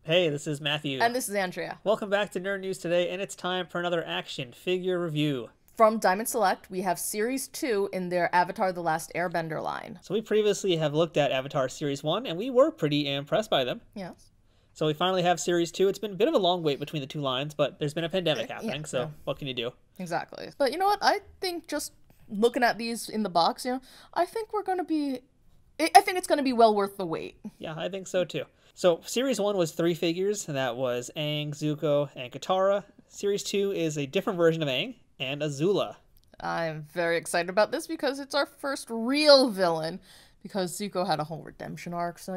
Hey, this is Matthew. And this is Andrea. Welcome back to Nerd News Today, and it's time for another action figure review. From Diamond Select, we have Series 2 in their Avatar The Last Airbender line. So we previously have looked at Avatar Series 1, and we were pretty impressed by them. Yes. So we finally have Series 2. It's been a bit of a long wait between the two lines, but there's been a pandemic happening, so what can you do? Exactly. But you know what? I think just looking at these in the box, I think we're going to be... I think it's going to be well worth the wait. Yeah, I think so too. So Series 1 was 3 figures, and that was Aang, Zuko, and Katara. Series 2 is a different version of Aang and Azula. I'm very excited about this because it's our first real villain. Because Zuko had a whole redemption arc, so,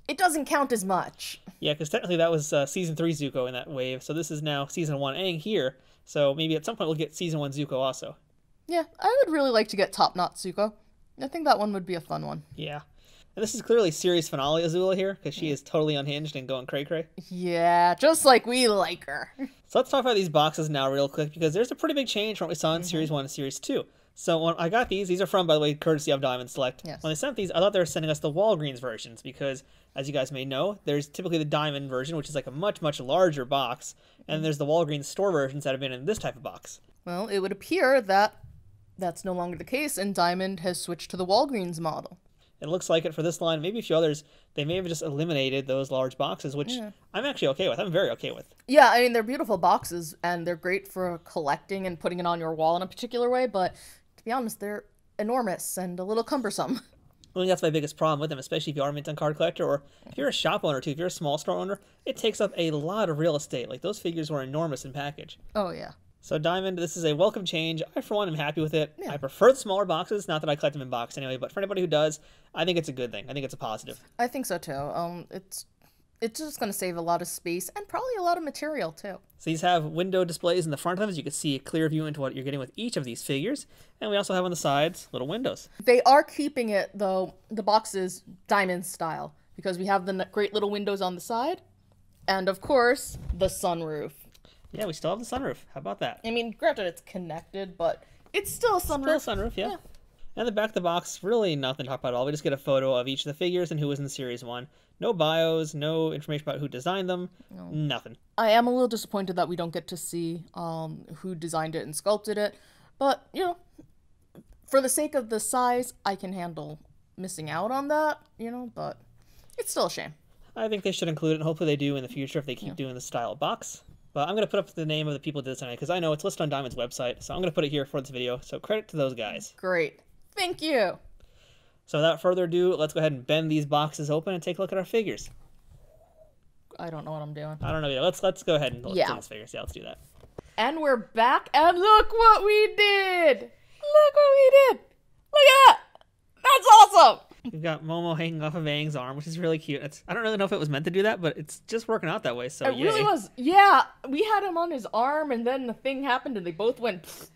it doesn't count as much. Yeah, because technically that was Season 3 Zuko in that wave, so this is now Season 1 Aang here. So maybe at some point we'll get Season 1 Zuko also. Yeah, I would really like to get Top Knot Zuko. I think that one would be a fun one. Yeah. And this is clearly series finale Azula here, because she is totally unhinged and going cray-cray. Yeah, just like we like her. So let's talk about these boxes now real quick, because there's a pretty big change from what we saw in Series 1 and Series 2. So when I got these are from, by the way, courtesy of Diamond Select. Yes. When they sent these, I thought they were sending us the Walgreens versions, because, as you guys may know, there's typically the Diamond version, which is like a much, much larger box, and there's the Walgreens store versions that have been in this type of box. Well, it would appear that that's no longer the case, and Diamond has switched to the Walgreens model. It looks like it for this line. Maybe a few others, they may have just eliminated those large boxes, which I'm actually okay with. I'm very okay with. Yeah, I mean, they're beautiful boxes, and they're great for collecting and putting it on your wall in a particular way, but to be honest, they're enormous and a little cumbersome. I think that's my biggest problem with them, especially if you are a mint on card collector, or if you're a shop owner too, if you're a small store owner, it takes up a lot of real estate. Like, those figures were enormous in package. Oh, yeah. So Diamond, this is a welcome change. I, for one, am happy with it. Yeah. I prefer the smaller boxes, not that I collect them in box anyway, but for anybody who does, I think it's a good thing. I think it's a positive. I think so, too. It's just going to save a lot of space and probably a lot of material, too. So these have window displays in the front of them, as you can see a clear view into what you're getting with each of these figures. And we also have on the sides little windows. They are keeping it, though, the boxes Diamond style, because we have the great little windows on the side, and, of course, the sunroof. Yeah, we still have the sunroof. How about that? I mean, granted, it's connected, but it's still a sunroof. Still a sunroof, yeah. And the back of the box, really nothing to talk about at all. We just get a photo of each of the figures and who was in Series 1. No bios, no information about who designed them, nothing. I am a little disappointed that we don't get to see who designed it and sculpted it, but, for the sake of the size, I can handle missing out on that, but it's still a shame. I think they should include it, and hopefully they do in the future if they keep doing the style box. But I'm going to put up the name of the people who did this tonight, because I know it's listed on Diamond's website, so I'm going to put it here for this video, so credit to those guys. Great. Thank you. So without further ado, let's go ahead and bend these boxes open and take a look at our figures. I don't know what I'm doing. I don't know either. Let's go ahead and look at these figures. Yeah, let's do that. And we're back, and look what we did! Look what we did! Look at that! That's awesome! We've got Momo hanging off of Aang's arm, which is really cute. I don't really know if it was meant to do that, but it's just working out that way, so It really was. Yeah, we had him on his arm, and then the thing happened, and they both went pfft,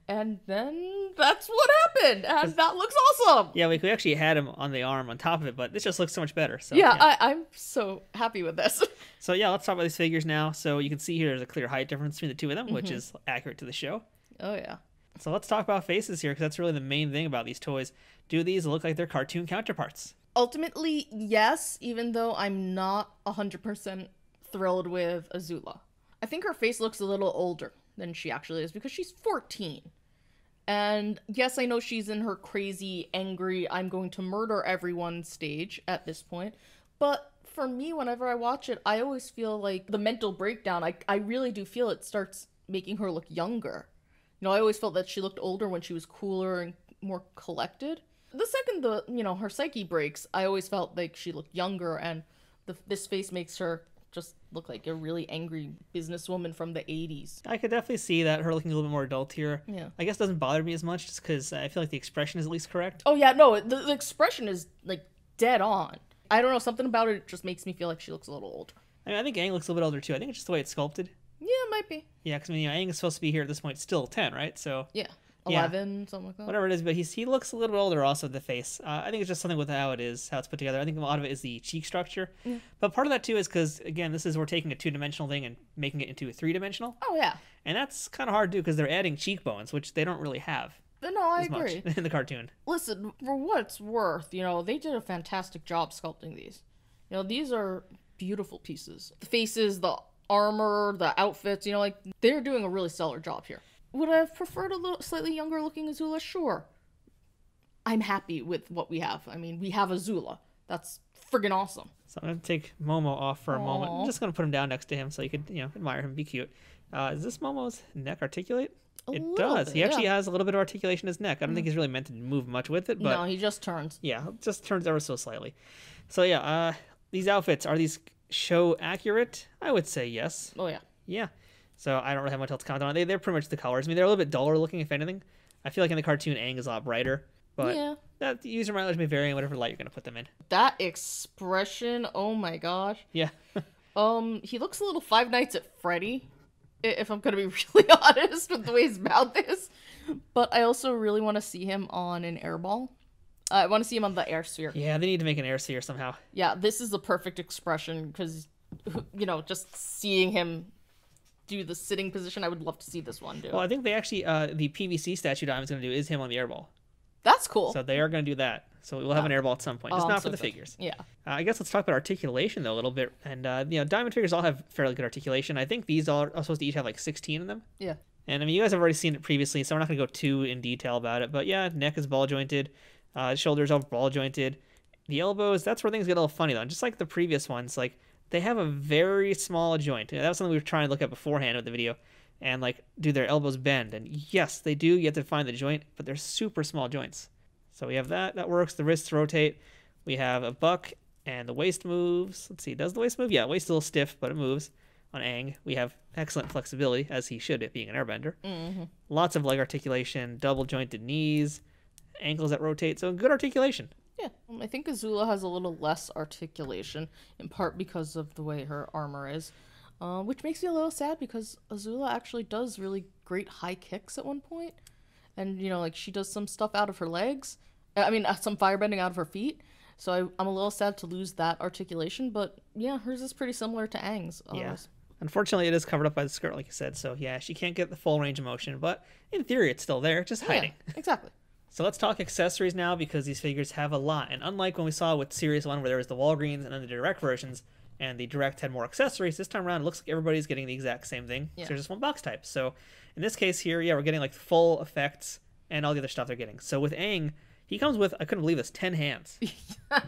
and then that's what happened, and that looks awesome! Yeah, we actually had him on the arm on top of it, but this just looks so much better. So Yeah. I'm so happy with this. So yeah, let's talk about these figures now. So you can see here there's a clear height difference between the two of them, which is accurate to the show. Oh, yeah. So let's talk about faces here, because that's really the main thing about these toys. Do these look like their cartoon counterparts? Ultimately, yes, even though I'm not 100% thrilled with Azula. I think her face looks a little older than she actually is, because she's 14. And yes, I know she's in her crazy, angry, I'm going to murder everyone stage at this point, but for me, whenever I watch it, I always feel like the mental breakdown, I really do feel it starts making her look younger. I always felt that she looked older when she was cooler and more collected. The second her psyche breaks, I always felt like she looked younger, and this face makes her just look like a really angry businesswoman from the 80s. I could definitely see that, her looking a little bit more adult here. Yeah. I guess it doesn't bother me as much, just because I feel like the expression is at least correct. Oh yeah, no, the expression is like dead on. I don't know, something about it just makes me feel like she looks a little older. I mean, I think Aang looks a little bit older too. I think it's just the way it's sculpted. Yeah, it might be. Yeah, because Aang is supposed to be here at this point still 10, right? So Yeah. Yeah. 11, something like that. whatever it is, but he looks a little bit older also, the face. I think it's just something with how it's put together. I think a lot of it is the cheek structure. But part of that too is because, again, we're taking a two-dimensional thing and making it into a three-dimensional. Oh yeah. And that's kind of hard to do because they're adding cheekbones, which they don't really have. No, I as much agree. in the cartoon. Listen, for what it's worth, they did a fantastic job sculpting these. These are beautiful pieces. The faces, the armor, the outfits, like, they're doing a really stellar job here. Would I have preferred a little slightly younger looking Azula? Sure. I'm happy with what we have. I mean, we have Azula. That's friggin' awesome. So I'm going to take Momo off for a moment. I'm just going to put him down next to him so you could, admire him, be cute. Is this Momo's neck articulate? It does. Bit, he actually has a little bit of articulation in his neck. I don't think he's really meant to move much with it, but no, he just turns. yeah, it just turns ever so slightly. So yeah, these outfits, are these show accurate? I would say yes. Oh yeah. Yeah. So I don't really have much else to comment on. They're pretty much the colors. I mean, they're a little bit duller looking, if anything. I feel like in the cartoon, Aang is a lot brighter. But yeah. That user mileage may vary in whatever light you're going to put them in. That expression, oh my gosh. Yeah. He looks a little Five Nights at Freddy, if I'm going to be really honest with the way his mouth is. But I also really want to see him on an airball. I want to see him on the air sphere. Yeah, they need to make an air sphere somehow. Yeah, this is the perfect expression because, just seeing him do the sitting position, I would love to see this one do. Well, I think they actually, the PVC statue Diamond's going to do is him on the airball. That's cool. So they are going to do that. So we'll have an airball at some point. Just not for the figures. Yeah. I guess let's talk about articulation, though, a little bit. And, Diamond figures all have fairly good articulation. I think these all are supposed to each have like 16 of them. Yeah. And, I mean, you guys have already seen it previously, so we're not going to go too in detail about it. But, yeah, neck is ball-jointed. Shoulders are ball-jointed. The elbows, that's where things get a little funny, though. Just like the previous ones, like, they have a very small joint. That was something we were trying to look at beforehand with the video. And, like, do their elbows bend? And, yes, they do. You have to find the joint, but they're super small joints. So we have that. That works. The wrists rotate. We have a buck, and the waist moves. Let's see. Does the waist move? Yeah, waist is a little stiff, but it moves. On Aang, we have excellent flexibility, as he should, it being an airbender. Mm-hmm. Lots of leg articulation, double jointed knees, ankles that rotate. So good articulation. Yeah, I think Azula has a little less articulation, in part because of the way her armor is, which makes me a little sad because Azula actually does really great high kicks at one point. And, like, she does some stuff out of her legs. I mean, some firebending out of her feet. So I'm a little sad to lose that articulation. But, yeah, hers is pretty similar to Aang's. Yeah. Unfortunately, it is covered up by the skirt, like you said. So, yeah, she can't get the full range of motion. But in theory, it's still there, just hiding. Yeah, exactly. So let's talk accessories now because these figures have a lot. And unlike when we saw with Series 1 where there was the Walgreens and then the Direct versions, and the Direct had more accessories, this time around it looks like everybody's getting the exact same thing. Yeah. So there's just one box type. So in this case here, yeah, we're getting like full effects and all the other stuff they're getting. So with Aang, he comes with, I couldn't believe this, 10 hands.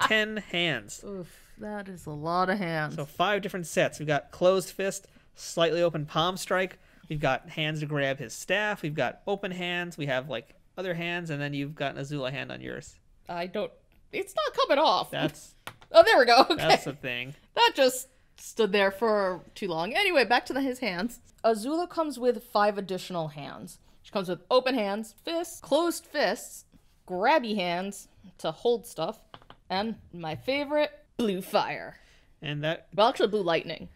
10 hands. Oof, that is a lot of hands. So 5 different sets. We've got closed fist, slightly open palm strike. We've got hands to grab his staff. We've got open hands. We have like other hands, and then you've got an Azula hand on yours. It's not coming off. That's... Oh, there we go. Okay. That's the thing. That just stood there for too long. Anyway, back to his hands. Azula comes with 5 additional hands. She comes with open hands, fists, closed fists, grabby hands to hold stuff, and my favorite, blue fire. And that... Well, actually, blue lightning.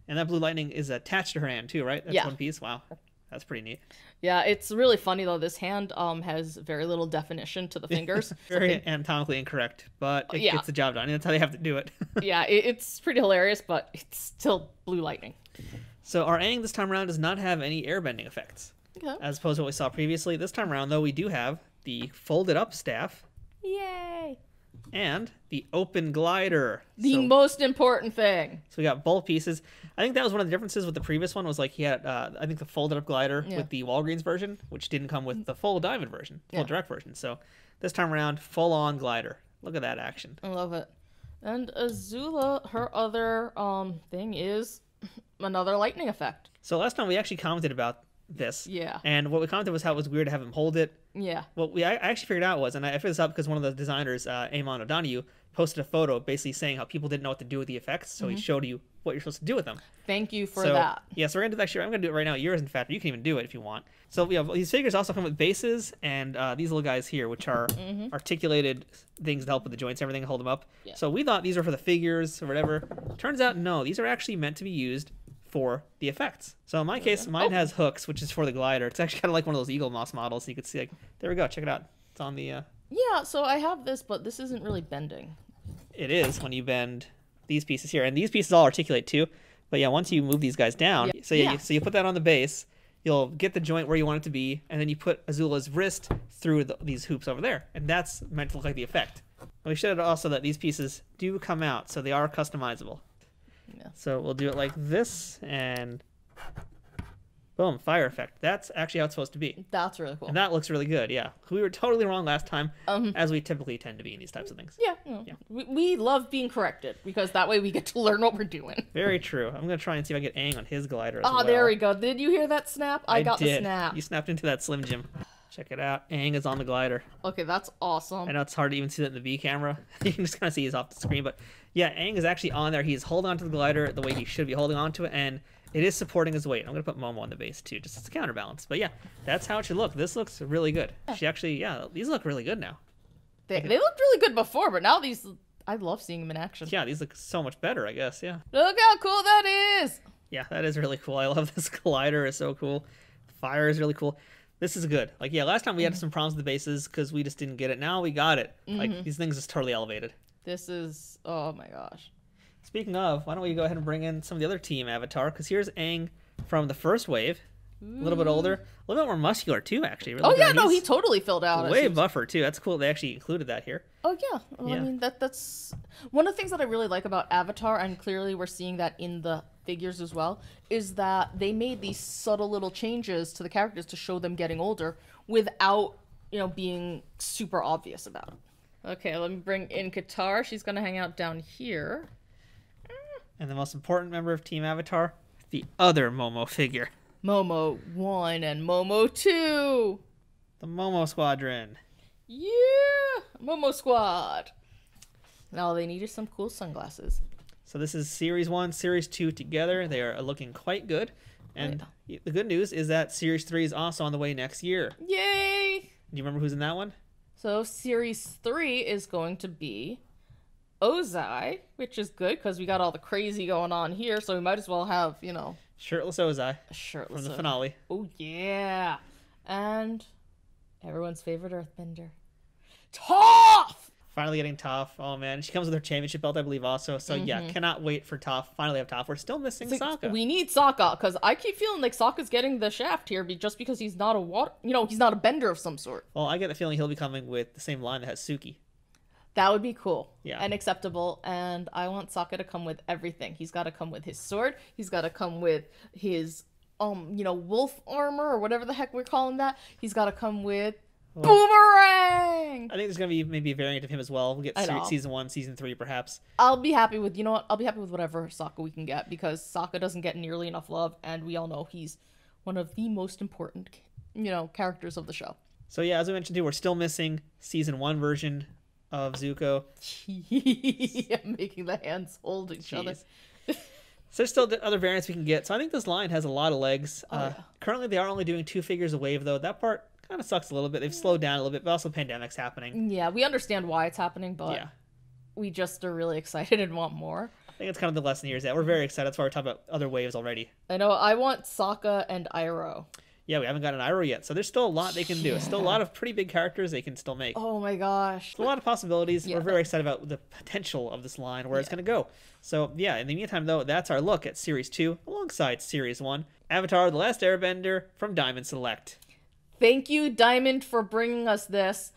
And that blue lightning is attached to her hand, too, right? That's yeah. one piece? Wow. That's pretty neat. Yeah, it's really funny, though. This hand has very little definition to the fingers. Very anatomically incorrect, but it gets the job done. That's how they have to do it. Yeah, it's pretty hilarious, but it's still blue lightning. So our Aang this time around does not have any airbending effects. Okay. As opposed to what we saw previously. This time around, though, we do have the folded up staff. Yay! And the open glider. The most important thing. So we got both pieces. I think that was one of the differences with the previous one was like he had, I think the folded up glider with the Walgreens version, which didn't come with the full Diamond version, full Direct version. So this time around, full on glider. Look at that action. I love it. And Azula, her other thing is another lightning effect. So last time we actually commented about this. Yeah. And what we commented was how it was weird to have him hold it. Yeah. What I actually figured out was, and I figured this out because one of the designers, Eamon O'Donoghue, posted a photo basically saying how people didn't know what to do with the effects, so he showed you what you're supposed to do with them. Thank you for that. Yeah, so we're going to do that. Actually, I'm going to do it right now. Yours, in fact, you can even do it if you want. So yeah, these figures also come with bases and these little guys here, which are articulated things to help with the joints and everything, hold them up. Yeah. So we thought these were for the figures or whatever. Turns out, no, these are actually meant to be used for the effects. So in my case, mine has hooks, which is for the glider. It's actually kind of like one of those Eagle Moss models. You can see, like, there we go. Check it out. It's on the... Yeah, so I have this, but this isn't really bending. It is when you bend these pieces here. And these pieces all articulate too. But yeah, once you move these guys down, so so you put that on the base, you'll get the joint where you want it to be, and then you put Azula's wrist through these hoops over there. And that's meant to look like the effect. And we showed also that these pieces do come out, so they are customizable. Yeah. So we'll do it like this, and boom, fire effect. That's actually how it's supposed to be. That's really cool. And that looks really good, yeah. We were totally wrong last time, Um, as we typically tend to be in these types of things. Yeah, we love being corrected because that way we get to learn what we're doing. Very true. I'm going to try and see if I get Aang on his glider as Oh, well. there we go. Did you hear that snap? I got did. the snap. You snapped into that Slim Jim. Check it out. Aang is on the glider. Okay, that's awesome. I know it's hard to even see that in the B camera. You can just kind of see he's off the screen. But yeah, Aang is actually on there. He's holding onto the glider the way he should be holding onto it. And it is supporting his weight. I'm going to put Momo on the base too, just as a counterbalance. But yeah, that's how it should look. This looks really good. She actually, yeah, these look really good now. They looked really good before, but now these, I love seeing them in action. Yeah, these look so much better, I guess. Yeah. Look how cool that is. Yeah, that is really cool. I love this glider. It's so cool. Fire is really cool. This is good. Like, yeah, last time we had some problems with the bases because we just didn't get it. Now we got it. Like, these things is totally elevated. This is, oh my gosh. Speaking of, why don't we go ahead and bring in some of the other team avatar? Because here's Aang from the first wave. A little bit older. A little bit more muscular, too, actually. Oh, yeah, no, he totally filled out. Way buffer, too. That's cool. They actually included that here. Oh, yeah. Well, Yeah. I mean, that's one of the things that I really like about Avatar, and clearly we're seeing that in the figures as well, is that they made these subtle little changes to the characters to show them getting older without, being super obvious about it. Okay, let me bring in Katara. She's going to hang out down here. And the most important member of Team Avatar, the other Momo figure. Momo 1 and Momo 2. The Momo Squadron. Yeah! Momo Squad. Now all they need is some cool sunglasses. So this is Series 1, Series 2 together. They are looking quite good. And the good news is that Series 3 is also on the way next year. Yay! Do you remember who's in that one? So Series 3 is going to be Ozai, which is good because we got all the crazy going on here, so we might as well have, Shirtless Ozai a shirtless. from the finale. Oh, yeah. And everyone's favorite earthbender. Toph! Finally getting Toph. Oh, man. She comes with her championship belt, I believe, also. So, yeah, cannot wait for Toph. Finally have Toph. We're still missing Sokka. We need Sokka, because I keep feeling like Sokka's getting the shaft here just because he's not a he's not a bender of some sort. Well, I get the feeling he'll be coming with the same line that has Suki. That would be cool. Yeah. And acceptable. And I want Sokka to come with everything. He's got to come with his sword. He's got to come with his, wolf armor or whatever the heck we're calling that. He's got to come with Boomerang! I think there's going to be maybe a variant of him as well. We'll get Season 1, Season 3, perhaps. I'll be happy with, I'll be happy with whatever Sokka we can get because Sokka doesn't get nearly enough love. And we all know he's one of the most important, characters of the show. So, yeah, as we mentioned, too, we're still missing Season 1 version of Zuko. Yeah, making the hands hold each other. So there's still other variants we can get. So I think this line has a lot of legs. Yeah. Currently, they are only doing 2 figures a wave, though. That part kind of sucks a little bit. They've slowed down a little bit, but also pandemic's happening. Yeah, we understand why it's happening, but we just are really excited and want more. I think it's kind of the lesson here is that we're very excited. That's why we're talking about other waves already. I know. I want Sokka and Iroh. Yeah, we haven't got an Iroh yet, so there's still a lot they can do. Still a lot of pretty big characters they can still make. Oh my gosh. A lot of possibilities. We're very excited about the potential of this line, where it's going to go. So, yeah, in the meantime, though, that's our look at Series 2 alongside Series 1. Avatar: The Last Airbender from Diamond Select. Thank you, Diamond, for bringing us this.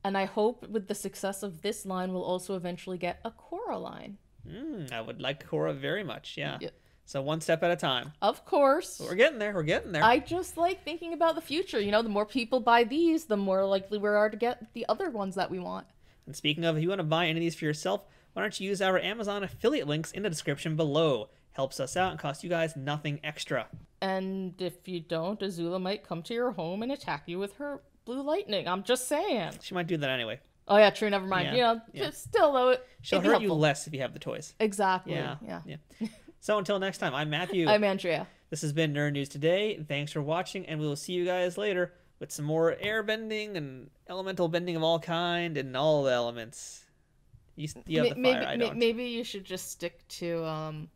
And I hope with the success of this line, we'll also eventually get a Korra line. I would like Korra very much, yeah. Yeah. So one step at a time. Of course. But we're getting there. We're getting there. I just like thinking about the future. The more people buy these, the more likely we are to get the other ones that we want. And speaking of, if you want to buy any of these for yourself, why don't you use our Amazon affiliate links in the description below. Helps us out and costs you guys nothing extra. And if you don't, Azula might come to your home and attack you with her blue lightning. I'm just saying. She might do that anyway. Oh yeah, true. Never mind. Still though, she'll hurt you less if you have the toys. Exactly. Yeah. So until next time, I'm Matthew. I'm Andrea. This has been Nerd News Today. Thanks for watching, and we will see you guys later with some more air bending and elemental bending of all kind and all the elements. You have the fire, I don't. Maybe you should just stick to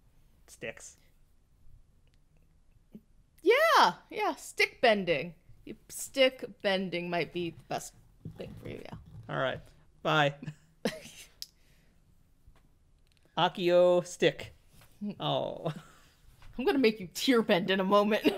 sticks. Yeah, stick bending. Stick bending might be the best thing for you, yeah. All right. Bye. Akio stick. Oh. I'm gonna make you tear bend in a moment.